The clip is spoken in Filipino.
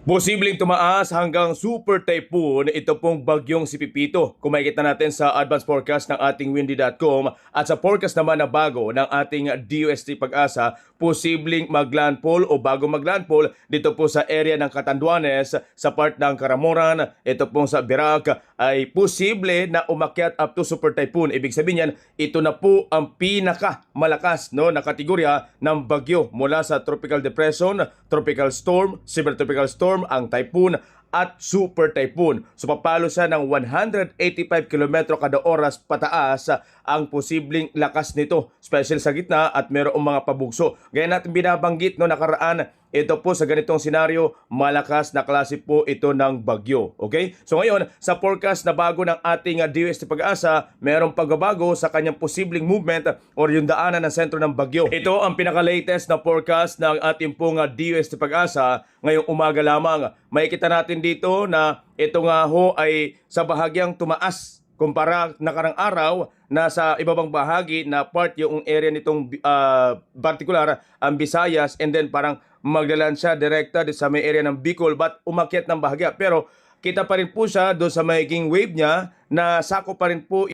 Posibleng tumaas hanggang super typhoon ito pong bagyong si Pipito. Kung makikita natin sa advance forecast ng ating windy.com at sa forecast naman na bago ng ating DUST Pag-asa, posibleng maglandfall o bago maglandfall dito po sa area ng Catanduanes, sa part ng Caramoran, ito pong sa Virac ay posible na umakyat up to super typhoon. Ibig sabihin yan, ito na po ang pinaka malakas na kategorya ng bagyo mula sa tropical depression, tropical storm, severe tropical storm, ang typhoon at super typhoon. So papalo siya ng 185 km kada oras pataas ang posibleng lakas nito, special sa gitna at mayroong mga pabugso. Gaya natin binabanggit nakaraan, ito po sa ganitong senaryo, malakas na klase po ito ng bagyo. Okay? So ngayon, sa forecast na bago ng ating DUST Pag-asa, mayroong pagbabago sa kanyang posibleng movement or yung daanan ng sentro ng bagyo. Ito ang pinaka-latest na forecast ng ating pong DUST Pag-asa ngayong umaga lamang. Makikita natin dito na ito nga ho ay sa bahagyang tumaas kumpara nakarang araw na sa ibabang bahagi na part yung area nitong particular ang Visayas, and then parang magdalan siya direkta sa may area ng Bicol but umakyat ng bahagya. Pero kita pa rin po siya doon sa magiging wave niya na sako pa rin po